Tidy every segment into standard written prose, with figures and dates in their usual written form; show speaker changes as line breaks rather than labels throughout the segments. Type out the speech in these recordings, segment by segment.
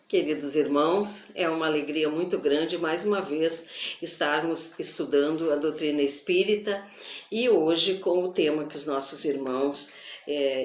Queridos irmãos, é uma alegria muito grande mais uma vez estarmos estudando a doutrina espírita e hoje com o tema que os nossos irmãos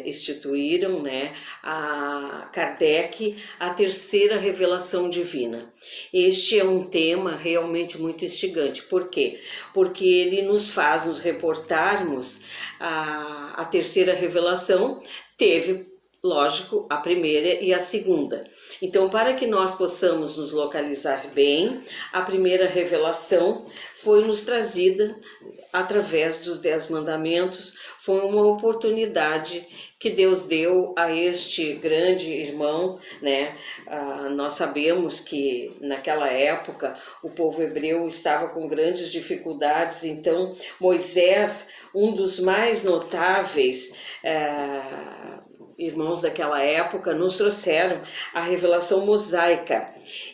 instituíram, né, a Kardec, a terceira revelação divina. Este é um tema realmente muito instigante. Por quê? Porque ele nos faz nos reportarmos a terceira revelação. Teve, lógico, a primeira e a segunda. Então, para que nós possamos nos localizar bem, a primeira revelação foi nos trazida através dos 10 mandamentos. Foi uma oportunidade que Deus deu a este grande irmão, né? Nós sabemos que naquela época o povo hebreu estava com grandes dificuldades, então Moisés, um dos mais notáveis irmãos daquela época, nos trouxeram a revelação mosaica.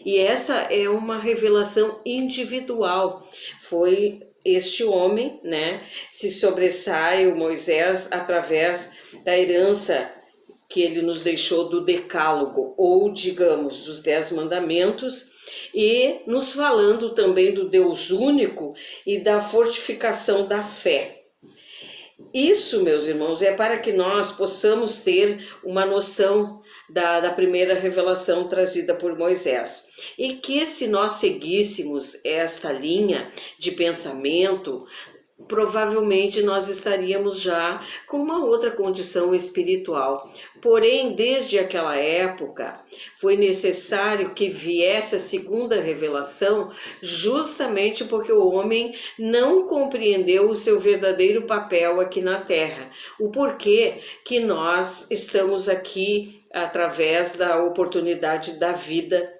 E essa é uma revelação individual. Foi este homem, né, se sobressai o Moisés através da herança que ele nos deixou do Decálogo, ou digamos, dos 10 mandamentos, e nos falando também do Deus único e da fortificação da fé. Isso, meus irmãos, é para que nós possamos ter uma noção da primeira revelação trazida por Moisés. E que se nós seguíssemos esta linha de pensamento, provavelmente nós estaríamos já com uma outra condição espiritual. Porém, desde aquela época, foi necessário que viesse a segunda revelação, justamente porque o homem não compreendeu o seu verdadeiro papel aqui na Terra. O porquê que nós estamos aqui através da oportunidade da vida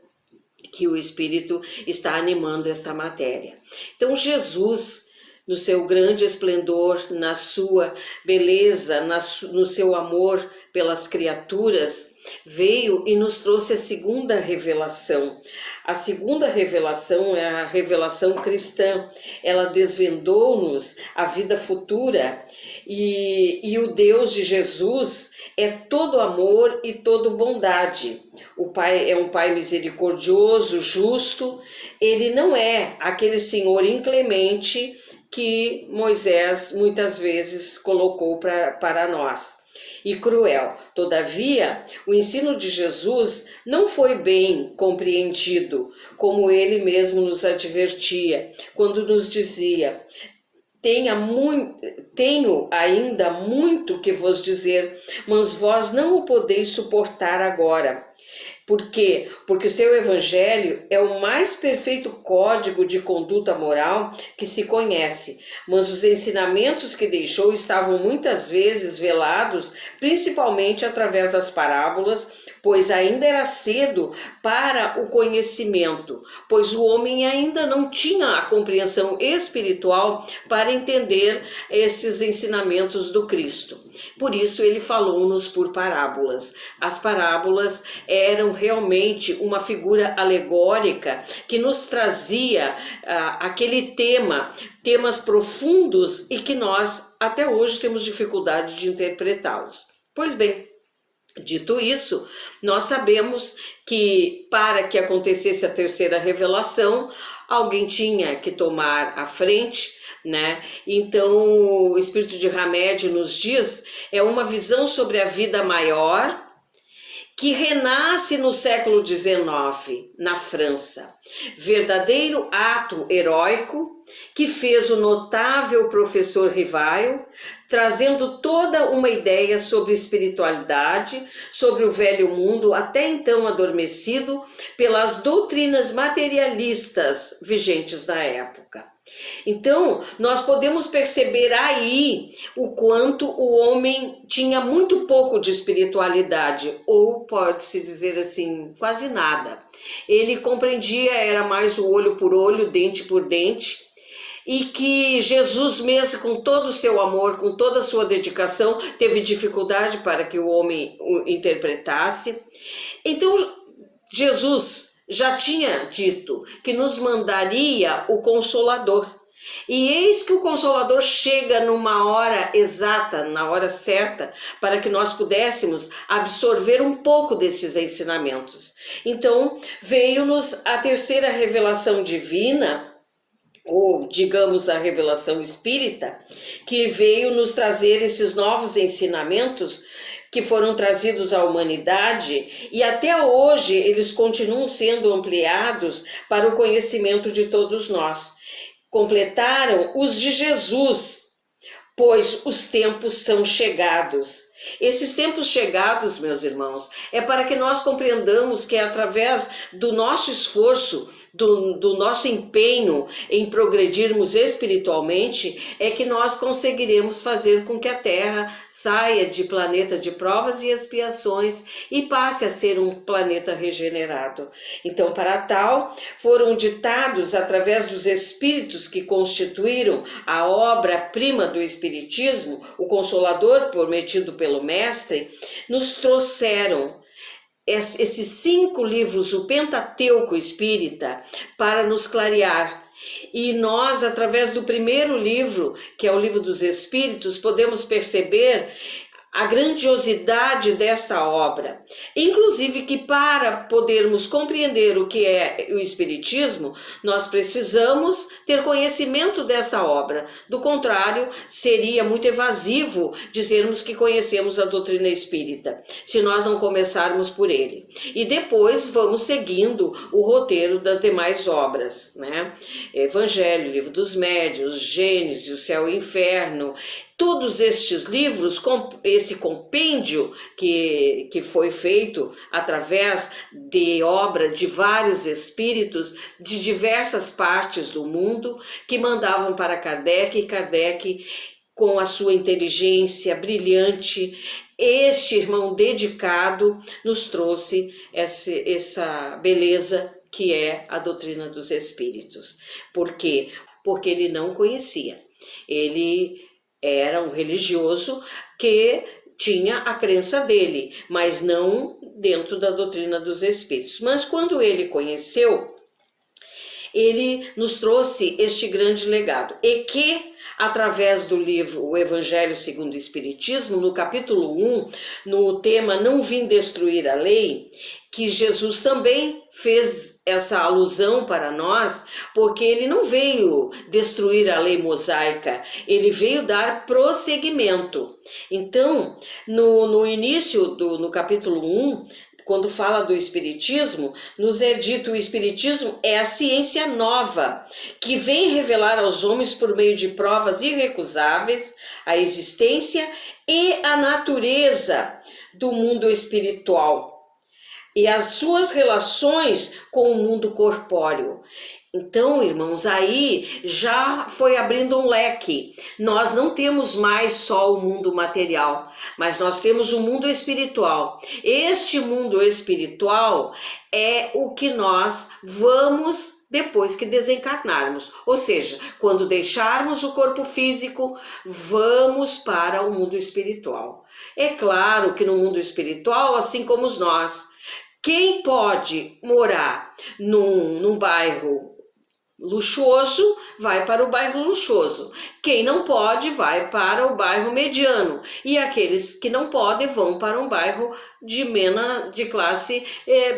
que o Espírito está animando esta matéria. Então, Jesus, no seu grande esplendor, na sua beleza, no seu amor pelas criaturas, veio e nos trouxe a segunda revelação. A segunda revelação é a revelação cristã. Ela desvendou-nos a vida futura e o Deus de Jesus é todo amor e todo bondade. O Pai é um Pai misericordioso, justo. Ele não é aquele Senhor inclemente que Moisés muitas vezes colocou para nós, e cruel. Todavia, o ensino de Jesus não foi bem compreendido, como ele mesmo nos advertia, quando nos dizia: tenho ainda muito que vos dizer, mas vós não o podeis suportar agora. Por quê? Porque o seu evangelho é o mais perfeito código de conduta moral que se conhece, mas os ensinamentos que deixou estavam muitas vezes velados, principalmente através das parábolas, pois ainda era cedo para o conhecimento, pois o homem ainda não tinha a compreensão espiritual para entender esses ensinamentos do Cristo. Por isso ele falou-nos por parábolas. As parábolas eram realmente uma figura alegórica que nos trazia aquele temas profundos e que nós até hoje temos dificuldade de interpretá-los. Pois bem, dito isso, nós sabemos que para que acontecesse a terceira revelação, alguém tinha que tomar a frente, né? Então, o Espírito de Hamed nos diz, é uma visão sobre a vida maior que renasce no século XIX, na França. Verdadeiro ato heróico que fez o notável professor Rivail, trazendo toda uma ideia sobre espiritualidade, sobre o velho mundo, até então adormecido pelas doutrinas materialistas vigentes na época. Então, nós podemos perceber aí o quanto o homem tinha muito pouco de espiritualidade, ou pode-se dizer assim, quase nada. Ele compreendia, era mais o olho por olho, dente por dente, e que Jesus mesmo, com todo o seu amor, com toda a sua dedicação, teve dificuldade para que o homem o interpretasse. Então, Jesus já tinha dito que nos mandaria o Consolador. E eis que o Consolador chega numa hora exata, na hora certa, para que nós pudéssemos absorver um pouco desses ensinamentos. Então, veio-nos a terceira revelação divina, ou digamos a revelação espírita, que veio nos trazer esses novos ensinamentos que foram trazidos à humanidade, e até hoje eles continuam sendo ampliados para o conhecimento de todos nós. Completaram os de Jesus, pois os tempos são chegados. Esses tempos chegados, meus irmãos, é para que nós compreendamos que é através do nosso esforço, do nosso empenho em progredirmos espiritualmente, é que nós conseguiremos fazer com que a Terra saia de planeta de provas e expiações e passe a ser um planeta regenerado. Então, para tal, foram ditados através dos espíritos que constituíram a obra-prima do Espiritismo, o Consolador prometido pelo Mestre, nos trouxeram esses 5 livros, o Pentateuco Espírita, para nos clarear. E nós, através do primeiro livro, que é o Livro dos Espíritos, podemos perceber a grandiosidade desta obra. Inclusive que para podermos compreender o que é o Espiritismo, nós precisamos ter conhecimento dessa obra. Do contrário, seria muito evasivo dizermos que conhecemos a doutrina espírita, se nós não começarmos por ele. E depois vamos seguindo o roteiro das demais obras, né? Evangelho, Livro dos Médiuns, Gênesis, o Céu e o Inferno. Todos estes livros, esse compêndio que foi feito através de obra de vários espíritos de diversas partes do mundo, que mandavam para Kardec, e Kardec, com a sua inteligência brilhante, este irmão dedicado, nos trouxe essa beleza que é a doutrina dos espíritos. Por quê? Porque ele não conhecia. Ele era um religioso que tinha a crença dele, mas não dentro da doutrina dos espíritos. Mas quando ele conheceu, ele nos trouxe este grande legado, e que, através do livro O Evangelho segundo o Espiritismo, no capítulo 1, no tema Não Vim Destruir a Lei, que Jesus também fez essa alusão para nós, porque ele não veio destruir a lei mosaica, ele veio dar prosseguimento. Então, no início, no capítulo 1, quando fala do Espiritismo, nos é dito: o Espiritismo é a ciência nova, que vem revelar aos homens, por meio de provas irrecusáveis, a existência e a natureza do mundo espiritual e as suas relações com o mundo corpóreo. Então, irmãos, aí já foi abrindo um leque. Nós não temos mais só o mundo material, mas nós temos o mundo espiritual. Este mundo espiritual é o que nós vamos depois que desencarnarmos. Ou seja, quando deixarmos o corpo físico, vamos para o mundo espiritual. É claro que no mundo espiritual, assim como nós, quem pode morar num bairro luxuoso, vai para o bairro luxuoso. Quem não pode, vai para o bairro mediano. E aqueles que não podem, vão para um bairro de classe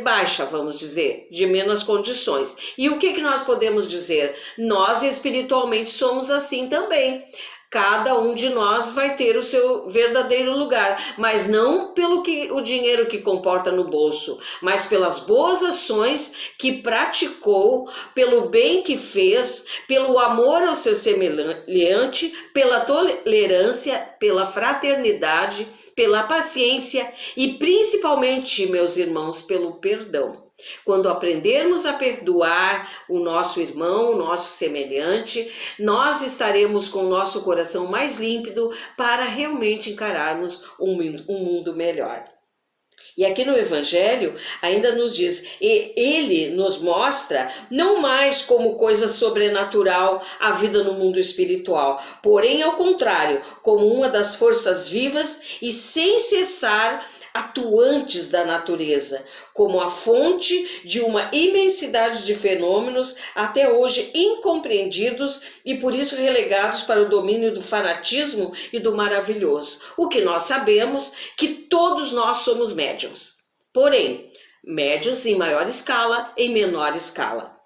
baixa, vamos dizer, de menos condições. E o que nós podemos dizer? Nós espiritualmente somos assim também. Cada um de nós vai ter o seu verdadeiro lugar, mas não pelo o dinheiro que comporta no bolso, mas pelas boas ações que praticou, pelo bem que fez, pelo amor ao seu semelhante, pela tolerância, pela fraternidade, pela paciência e principalmente, meus irmãos, pelo perdão. Quando aprendermos a perdoar o nosso irmão, o nosso semelhante, nós estaremos com o nosso coração mais límpido para realmente encararmos um mundo melhor. E aqui no Evangelho ainda nos diz, e ele nos mostra não mais como coisa sobrenatural a vida no mundo espiritual, porém ao contrário, como uma das forças vivas e sem cessar atuantes da natureza, como a fonte de uma imensidade de fenômenos até hoje incompreendidos e por isso relegados para o domínio do fanatismo e do maravilhoso. O que nós sabemos que todos nós somos médiuns, porém, médiuns em maior escala, em menor escala.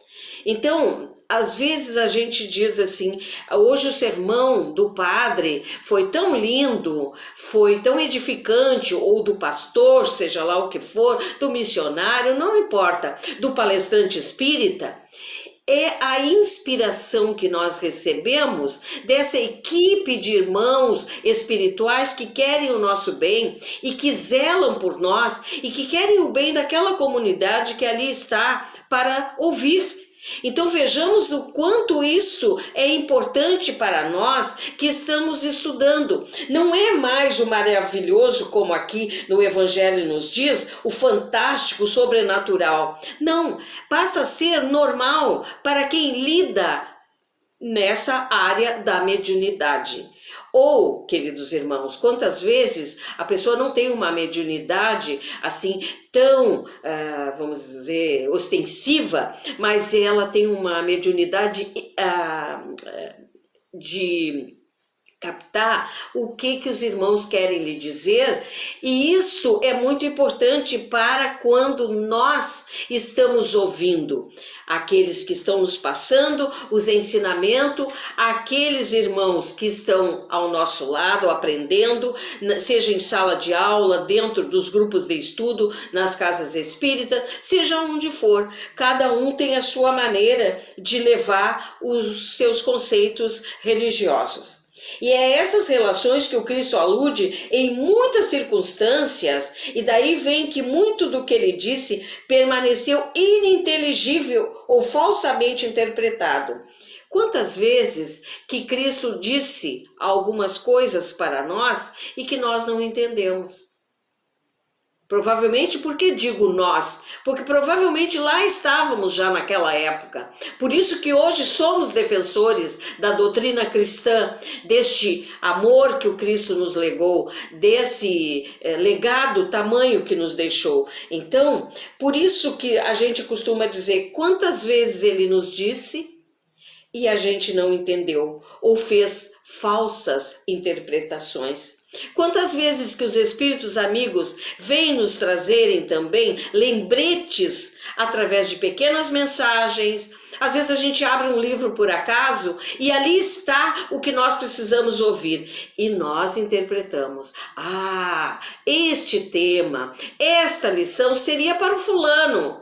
Então, às vezes a gente diz assim, hoje o sermão do padre foi tão lindo, foi tão edificante, ou do pastor, seja lá o que for, do missionário, não importa, do palestrante espírita. É a inspiração que nós recebemos dessa equipe de irmãos espirituais que querem o nosso bem e que zelam por nós e que querem o bem daquela comunidade que ali está para ouvir. Então vejamos o quanto isso é importante para nós que estamos estudando. Não é mais o maravilhoso, como aqui no Evangelho nos diz, o fantástico, o sobrenatural. Não, passa a ser normal para quem lida nessa área da mediunidade. Ou, queridos irmãos, quantas vezes a pessoa não tem uma mediunidade assim tão, vamos dizer, ostensiva, mas ela tem uma mediunidade de captar o que os irmãos querem lhe dizer, e isso é muito importante para quando nós estamos ouvindo aqueles que estão nos passando os ensinamentos, aqueles irmãos que estão ao nosso lado aprendendo, seja em sala de aula, dentro dos grupos de estudo, nas casas espíritas, seja onde for, cada um tem a sua maneira de levar os seus conceitos religiosos. E é essas relações que o Cristo alude em muitas circunstâncias, e daí vem que muito do que ele disse permaneceu ininteligível ou falsamente interpretado. Quantas vezes que Cristo disse algumas coisas para nós e que nós não entendemos? Provavelmente, por que digo nós? Porque provavelmente lá estávamos já naquela época. Por isso que hoje somos defensores da doutrina cristã, deste amor que o Cristo nos legou, desse legado tamanho que nos deixou. Então, por isso que a gente costuma dizer quantas vezes ele nos disse e a gente não entendeu ou fez falsas interpretações. Quantas vezes que os espíritos amigos vêm nos trazerem também lembretes através de pequenas mensagens. Às vezes a gente abre um livro por acaso e ali está o que nós precisamos ouvir. E nós interpretamos. Este tema, esta lição seria para o fulano.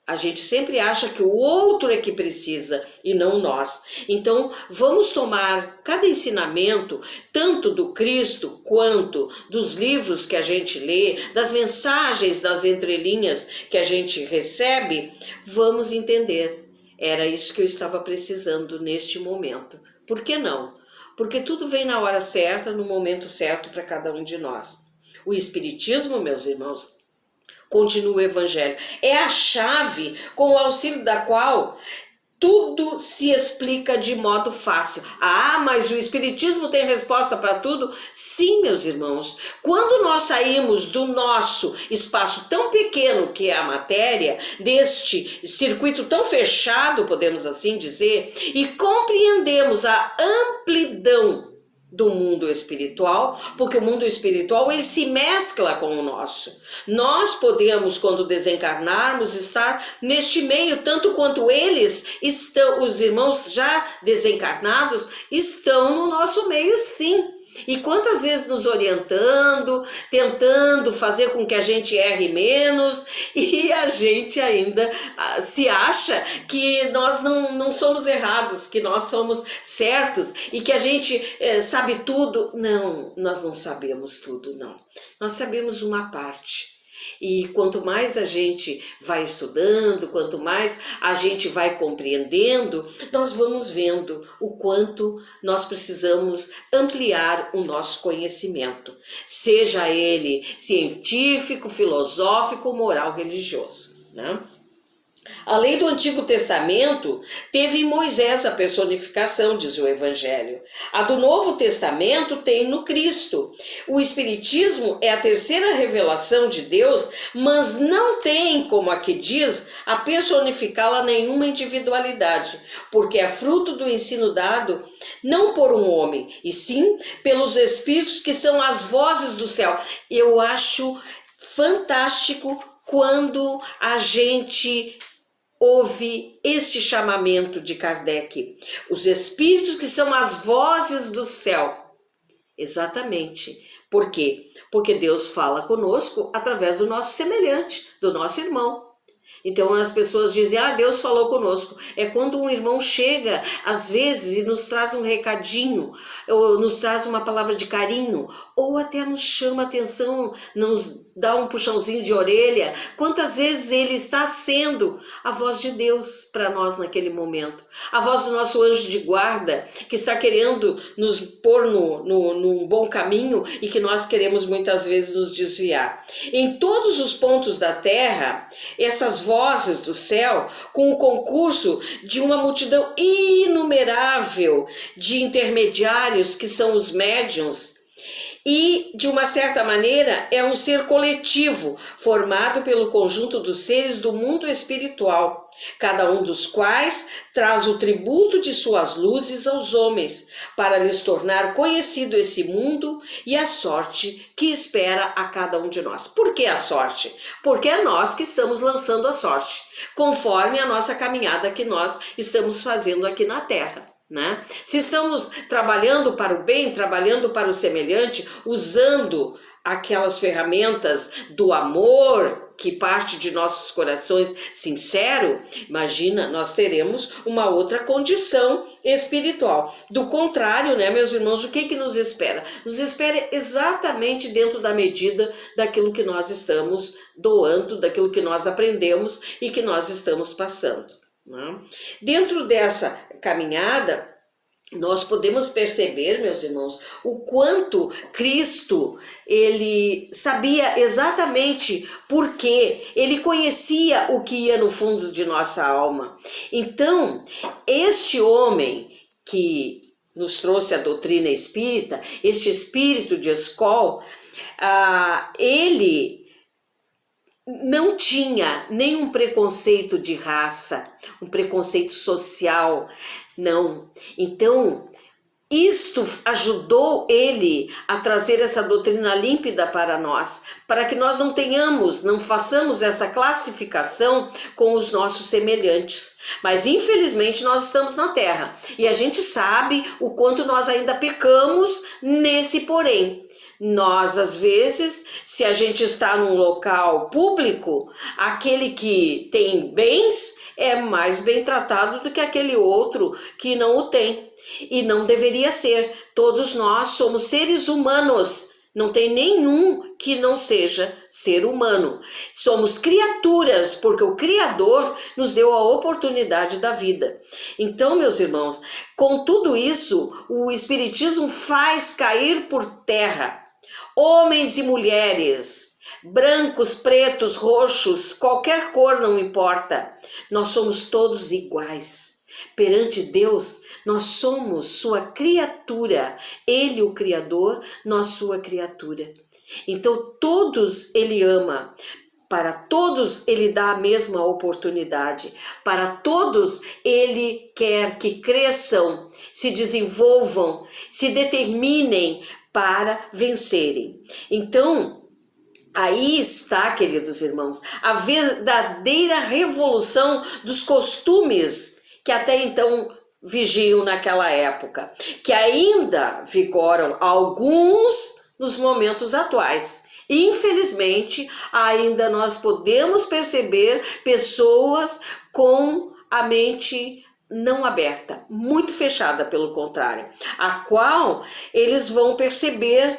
A gente sempre acha que o outro é que precisa e não nós. Então, vamos tomar cada ensinamento, tanto do Cristo quanto dos livros que a gente lê, das mensagens das entrelinhas que a gente recebe, vamos entender. Era isso que eu estava precisando neste momento. Por que não? Porque tudo vem na hora certa, no momento certo para cada um de nós. O Espiritismo, meus irmãos, continua o Evangelho. É a chave com o auxílio da qual tudo se explica de modo fácil. Mas o Espiritismo tem resposta para tudo? Sim, meus irmãos. Quando nós saímos do nosso espaço tão pequeno que é a matéria, deste circuito tão fechado, podemos assim dizer, e compreendemos a amplidão do mundo espiritual, porque o mundo espiritual ele se mescla com o nosso. Nós podemos, quando desencarnarmos, estar neste meio, tanto quanto eles estão, os irmãos já desencarnados, estão no nosso meio, sim. E quantas vezes nos orientando, tentando fazer com que a gente erre menos, e a gente ainda se acha que nós não somos errados, que nós somos certos e que a gente sabe tudo. Não, nós não sabemos tudo, não. Nós sabemos uma parte. E quanto mais a gente vai estudando, quanto mais a gente vai compreendendo, nós vamos vendo o quanto nós precisamos ampliar o nosso conhecimento, seja ele científico, filosófico, moral, religioso, né? A lei do Antigo Testamento teve em Moisés a personificação, diz o Evangelho. A do Novo Testamento tem no Cristo. O Espiritismo é a terceira revelação de Deus, mas não tem, como aqui diz, a personificá-la nenhuma individualidade, porque é fruto do ensino dado não por um homem, e sim pelos Espíritos que são as vozes do céu. Eu acho fantástico quando a gente houve este chamamento de Kardec. Os espíritos que são as vozes do céu. Exatamente. Por quê? Porque Deus fala conosco através do nosso semelhante, do nosso irmão. Então as pessoas dizem, Deus falou conosco. É quando um irmão chega, às vezes, e nos traz um recadinho, ou nos traz uma palavra de carinho, ou até nos chama atenção, nos dá um puxãozinho de orelha. Quantas vezes ele está sendo a voz de Deus para nós naquele momento. A voz do nosso anjo de guarda, que está querendo nos pôr num bom caminho e que nós queremos muitas vezes nos desviar. Em todos os pontos da terra, essas vozes do céu, com o concurso de uma multidão inumerável de intermediários que são os médiuns, e, de uma certa maneira, é um ser coletivo, formado pelo conjunto dos seres do mundo espiritual, cada um dos quais traz o tributo de suas luzes aos homens, para lhes tornar conhecido esse mundo e a sorte que espera a cada um de nós. Por que a sorte? Porque é nós que estamos lançando a sorte, conforme a nossa caminhada que nós estamos fazendo aqui na Terra. Né? Se estamos trabalhando para o bem, trabalhando para o semelhante, usando aquelas ferramentas do amor que parte de nossos corações sincero, imagina, nós teremos uma outra condição espiritual. Do contrário, né, meus irmãos, o que nos espera? Nos espera exatamente dentro da medida daquilo que nós estamos doando, daquilo que nós aprendemos e que nós estamos passando. Né? Dentro dessa caminhada, nós podemos perceber, meus irmãos, o quanto Cristo, ele sabia exatamente por quê, ele conhecia o que ia no fundo de nossa alma. Então, este homem que nos trouxe a doutrina espírita, este espírito de Escol, ele não tinha nenhum preconceito de raça, um preconceito social, não. Então, isto ajudou ele a trazer essa doutrina límpida para nós, para que nós não façamos essa classificação com os nossos semelhantes. Mas infelizmente nós estamos na Terra e a gente sabe o quanto nós ainda pecamos nesse porém. Nós, às vezes, se a gente está num local público, aquele que tem bens é mais bem tratado do que aquele outro que não o tem. E não deveria ser. Todos nós somos seres humanos. Não tem nenhum que não seja ser humano. Somos criaturas, porque o Criador nos deu a oportunidade da vida. Então, meus irmãos, com tudo isso, o Espiritismo faz cair por terra homens e mulheres, brancos, pretos, roxos, qualquer cor não importa. Nós somos todos iguais. Perante Deus, nós somos sua criatura. Ele, o Criador, nós sua criatura. Então, todos ele ama. Para todos ele dá a mesma oportunidade. Para todos ele quer que cresçam, se desenvolvam, se determinem para vencerem. Então, aí está, queridos irmãos, a verdadeira revolução dos costumes que até então vigiam naquela época, que ainda vigoram alguns nos momentos atuais. Infelizmente, ainda nós podemos perceber pessoas com a mente não aberta, muito fechada, pelo contrário, a qual eles vão perceber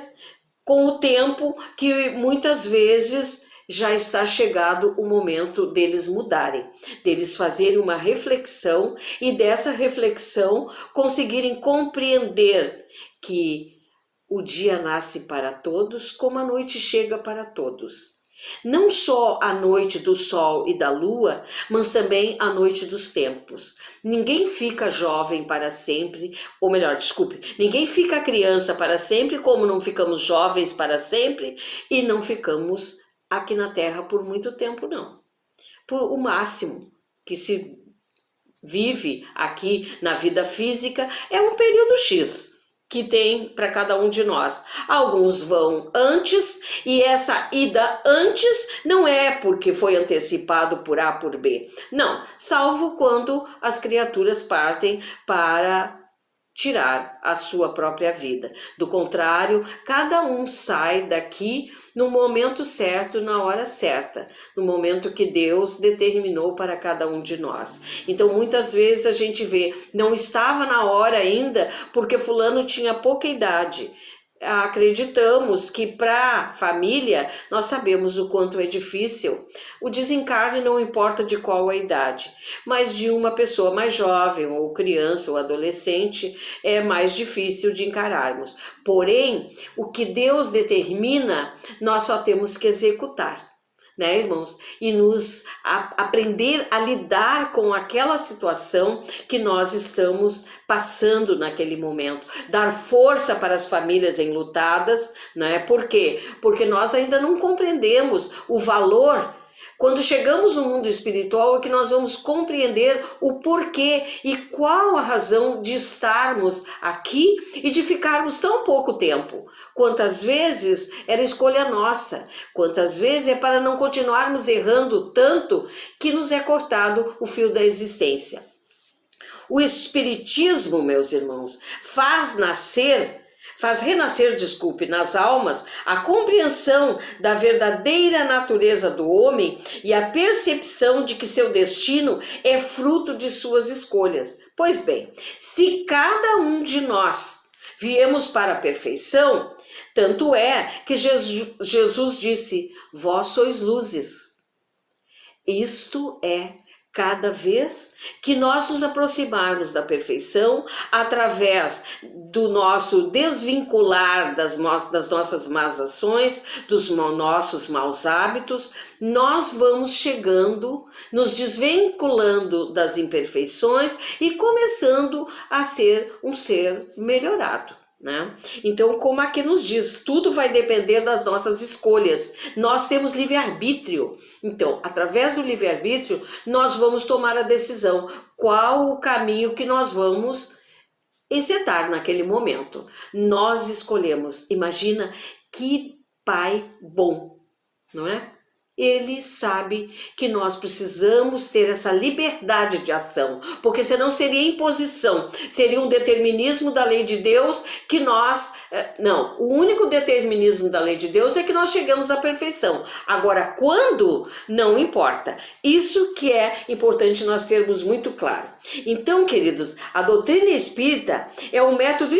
com o tempo que muitas vezes já está chegado o momento deles mudarem, deles fazerem uma reflexão e dessa reflexão conseguirem compreender que o dia nasce para todos como a noite chega para todos. Não só a noite do sol e da lua, mas também a noite dos tempos. Ninguém fica jovem para sempre, ou melhor, desculpe, ninguém fica criança para sempre, como não ficamos jovens para sempre e não ficamos aqui na Terra por muito tempo, não. Por o máximo que se vive aqui na vida física é um período X que tem para cada um de nós. Alguns vão antes e essa ida antes não é porque foi antecipado por A por B. Não, salvo quando as criaturas partem para tirar a sua própria vida. Do contrário, cada um sai daqui no momento certo, na hora certa, no momento que Deus determinou para cada um de nós. Então, muitas vezes a gente vê, não estava na hora ainda porque fulano tinha pouca idade. Acreditamos que para a família, nós sabemos o quanto é difícil. O desencarne não importa de qual a idade, mas de uma pessoa mais jovem, ou criança, ou adolescente, é mais difícil de encararmos. Porém, o que Deus determina, nós só temos que executar. Né, irmãos? E aprender a lidar com aquela situação que nós estamos passando naquele momento. Dar força para as famílias enlutadas, né? Por quê? Porque nós ainda não compreendemos o valor. Quando chegamos no mundo espiritual é que nós vamos compreender o porquê e qual a razão de estarmos aqui e de ficarmos tão pouco tempo. Quantas vezes era escolha nossa, quantas vezes é para não continuarmos errando tanto que nos é cortado o fio da existência. O Espiritismo, meus irmãos, faz renascer, nas almas a compreensão da verdadeira natureza do homem e a percepção de que seu destino é fruto de suas escolhas. Pois bem, se cada um de nós viemos para a perfeição, tanto é que Jesus disse, vós sois luzes. Isto é, cada vez que nós nos aproximarmos da perfeição, através do nosso desvincular das nossas más ações, dos nossos maus hábitos, nós vamos chegando, nos desvinculando das imperfeições e começando a ser um ser melhorado. Né? Então, como aqui nos diz, tudo vai depender das nossas escolhas. Nós temos livre-arbítrio. Então, através do livre-arbítrio, nós vamos tomar a decisão qual o caminho que nós vamos encetar naquele momento. Nós escolhemos. Imagina que pai bom, não é? Ele sabe que nós precisamos ter essa liberdade de ação, porque senão seria imposição, seria um determinismo da lei de Deus que nós... Não, o único determinismo da lei de Deus é que nós chegamos à perfeição. Agora, quando? Não importa. Isso que é importante nós termos muito claro. Então, queridos, a doutrina espírita é um método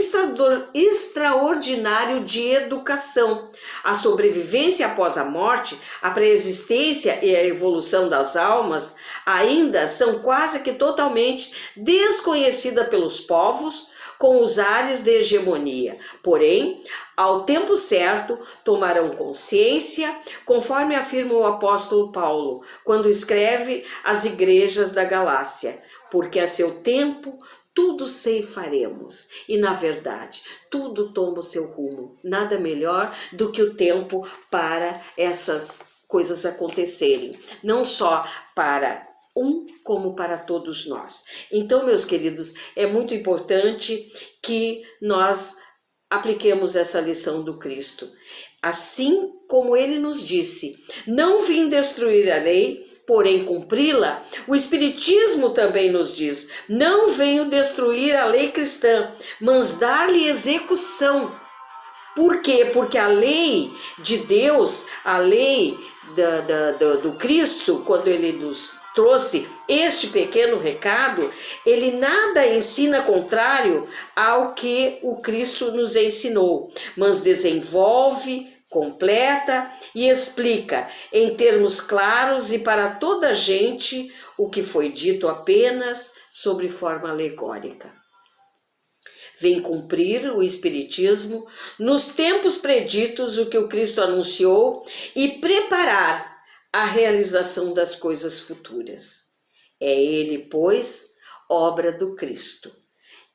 extraordinário de educação. A sobrevivência após a morte, a pré-existência e a evolução das almas ainda são quase que totalmente desconhecidas pelos povos com os ares de hegemonia. Porém, ao tempo certo, tomarão consciência, conforme afirma o apóstolo Paulo, quando escreve às igrejas da Galácia, porque a seu tempo tudo ceifaremos e, na verdade, tudo toma o seu rumo. Nada melhor do que o tempo para essas coisas acontecerem, não só para como para todos nós. Então, meus queridos, é muito importante que nós apliquemos essa lição do Cristo. Assim como ele nos disse, não vim destruir a lei, porém cumpri-la, o Espiritismo também nos diz, não venho destruir a lei cristã, mas dar-lhe execução. Por quê? Porque a lei de Deus, a lei do Cristo, quando ele nos trouxe este pequeno recado, ele nada ensina contrário ao que o Cristo nos ensinou, mas desenvolve, completa e explica em termos claros e para toda a gente o que foi dito apenas sobre forma alegórica. vem cumprir o Espiritismo nos tempos preditos, o que o Cristo anunciou, e preparar a realização das coisas futuras. É ele, pois, obra do Cristo,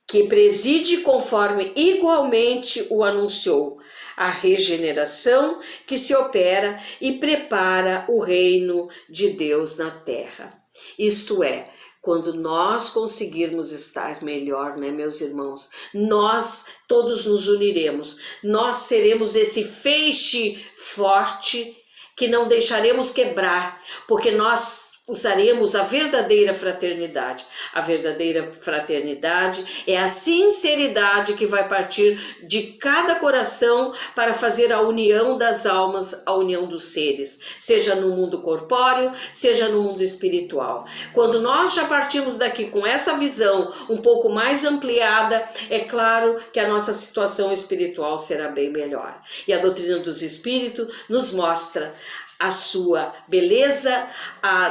que preside conforme igualmente o anunciou, a regeneração que se opera e prepara o reino de Deus na terra. Isto é, quando nós conseguirmos estar melhor, né, meus irmãos, nós todos nos uniremos, nós seremos esse feixe forte que não deixaremos quebrar, porque nós usaremos a verdadeira fraternidade. A verdadeira fraternidade é a sinceridade que vai partir de cada coração para fazer a união das almas, a união dos seres, seja no mundo corpóreo, seja no mundo espiritual. Quando nós já partimos daqui com essa visão um pouco mais ampliada, é claro que a nossa situação espiritual será bem melhor. E a doutrina dos espíritos nos mostra a sua beleza,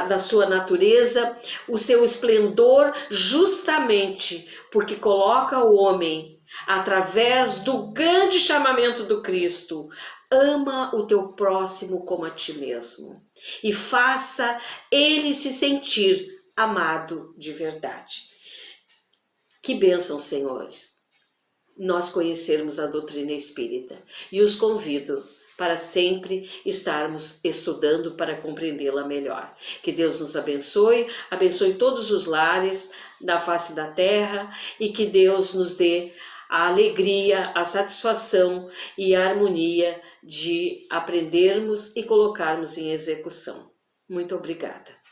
da sua natureza, o seu esplendor, justamente porque coloca o homem, através do grande chamamento do Cristo, ama o teu próximo como a ti mesmo, e faça ele se sentir amado de verdade. Que bênção, senhores, nós conhecermos a doutrina espírita, e os convido para sempre estarmos estudando para compreendê-la melhor. Que Deus nos abençoe, abençoe todos os lares da face da terra, e que Deus nos dê a alegria, a satisfação e a harmonia de aprendermos e colocarmos em execução. Muito obrigada.